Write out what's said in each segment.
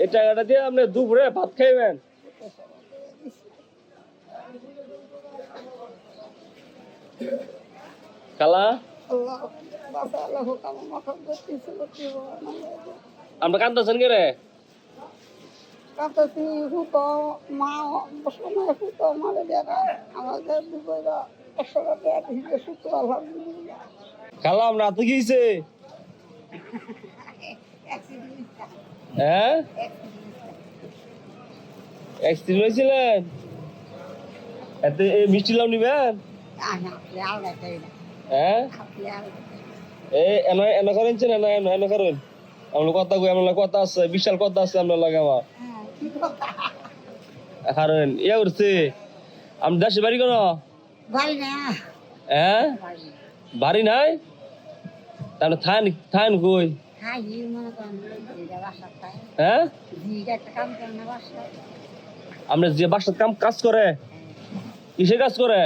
এই টাকাটা দিয়ে আপনি দুপুরে ভাত খাইবেন। খালা আমরা কান্দাছেন কে রে? খালা আমরা তো গিয়েছে হ্যাঁ অ্যাক্সিডেন্ট হয়েছিলেন এতে মিষ্টি লাউ নিবেন হ্যাঁ এনে করেন না এনে করেন আমরা কথা কই আমরা কথা আছে বিশাল কথা আছে আমরা লাগে আমার কারণ ইয়ে করছে আমি দেশে বাড়ি কোনো হ্যাঁ বাড়ি নাই তাহলে থান কই হ্যাঁ আমরা যে বাসার কাজ করে কিসে কাজ করে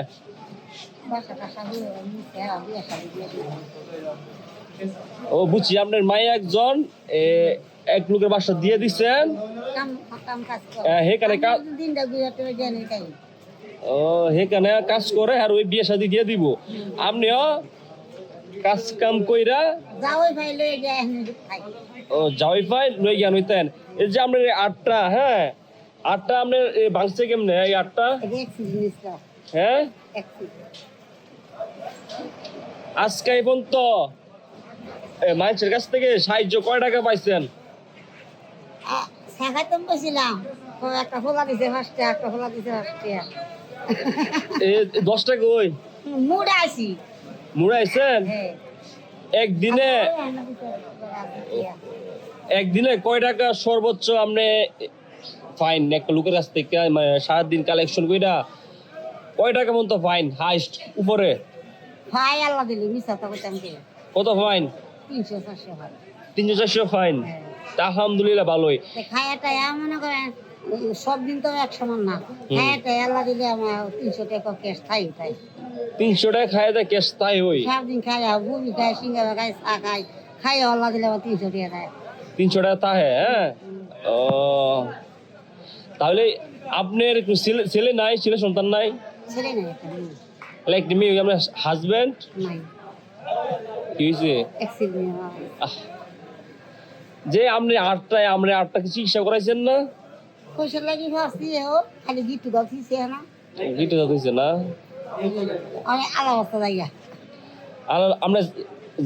ও বুঝছি আপনার মাই একজন এক লোকের বাসা দিয়ে দিচ্ছেন ও সেখানে কাজ করে আর ওই বিয়ে শাদী দিয়ে দিব আপনিও কাজ কাম কইরা ও যাওয়াই পাই লই জ্ঞান হইতেন এই যে আপনার আটটা হ্যাঁ আটটা আপনার ভাঙছে কেমনে এই আটটা হ্যাঁ আজকে এই পর্যন্ত মানুষের কাছ থেকে সাহায্য কয় টাকা পাইছেন? একটা ফোলা দিছে ফার্স্টে একটা ফোলা দিছে ফার্স্টে 10 টাকা ওই মুড়াইছি মুড়াইছেন একদিনে কয় টাকা সর্বোচ্চ আপনি ফাইন একটা লোকের কাছ থেকে মানে সারাদিন কালেকশন কইরা কয় টাকা মতো ফাইন হাইস্ট উপরে ফাই আল্লাহ দিলি মিছা তো কইতাম কি কত ফাইন 300-400 ফাইন 300-400 ফাইন তা আলহামদুলিল্লাহ ভালোই খায়াটা মনে করেন সব দিন তো এক সমান না খায়াটা আল্লাহ দিলে আমার 300 টাকা ক্যাশ থাই 300 টাকা খায় দেয় ক্যাশ তাই হই সব দিন খাই বুবি খাই সিঙ্গারা খাই চা খাই খাই আল্লাহ দিলে আমার 300 টাকা দেয় 300 টাকা তা হ্যাঁ ও তাহলে আপনার ছেলে নাই ছেলে সন্তান নাই ছেলে নাই লাইক তুমি আপনার হাজবেন্ড নাই কি হইছে অ্যাক্সিডেন্ট যে আপনি আটটা কি চিকিৎসা করাইছেন না কইছে লাগি ফাসি ও খালি গিটু দাইছে না গিটু দাইছে না আমি আলাদা জায়গা আমরা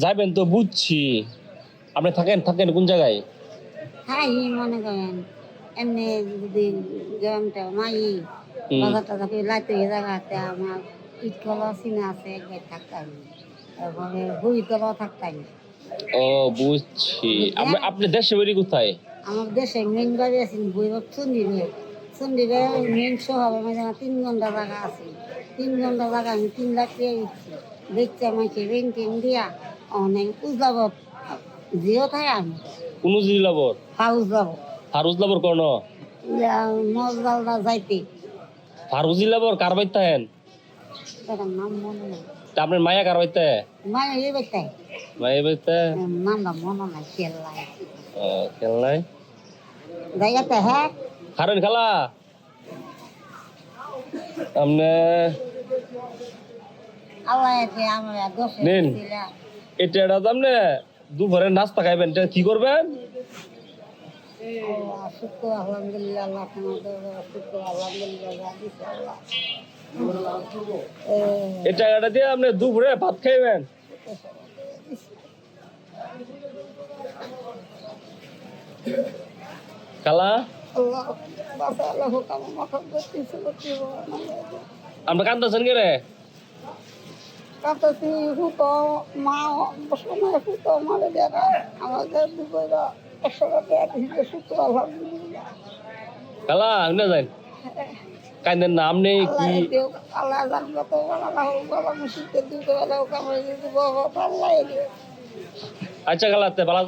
যাবেন তো বুঝছি আপনি থাকেন কোন জায়গায় হ্যাঁ মনে করেন এমনি যদি গ্রামটা মাই বাজারটা যাকে লাইতে জায়গাতে আমার ইটকলা সিনা আছে একবার থাকতাম তারপরে বইতলা থাকতাম ও বুঝছি আপনি দেশে বাড়ি কোথায় আমার দেশে মেন বাড়ি আছে বইরব চন্ডিগড়ে মেন শহরের মাঝে 3 ঘন্টা জায়গা আছে 3 ঘন্টা জায়গা আমি 3 লাখ টাকা দিচ্ছি দেখছি আমাকে রেন্টিং দিয়া অনেক উজলাবত জিও থাকে আমি কোন জিলাবর হাউস লাবর কোন মজদালদা যাইতে ফারুজিলাবর কার বাইতে হেন তার নাম মনে নাই আপনার মায়া কার বাইতে মায়া এই বাইতে মায়া বাইতে নামটা মনে নাই খেল নাই জায়গাতে হ্যাঁ হারুন খালা আপনি আল্লাহ আমার দোষে নিন এটা আপনি দুপুরে নাস্তা খাইবেন কি করবেন শুক্র আলহামদুলিল্লাহ আল্লাহ শুক্র আলহামদুলিল্লাহ এই টাকাটা দিয়ে আপনি দুপুরে ভাত খাইবেন খালা আমরা কান্দাছেন কে রে কাঁদতেছি হুতো মা সময় হুতো মারে দেখা আমাদের দুপুরে 100 টাকা শুক্র আলহামদুলিল্লাহ খালা না যাই কান্দেন না আপনি কি আল্লাহ জানবে তো আল্লাহ বাবা মুসিবতে দিতে আল্লাহ কামড়ে দিব আল্লাহ আচ্ছা খালা ভালো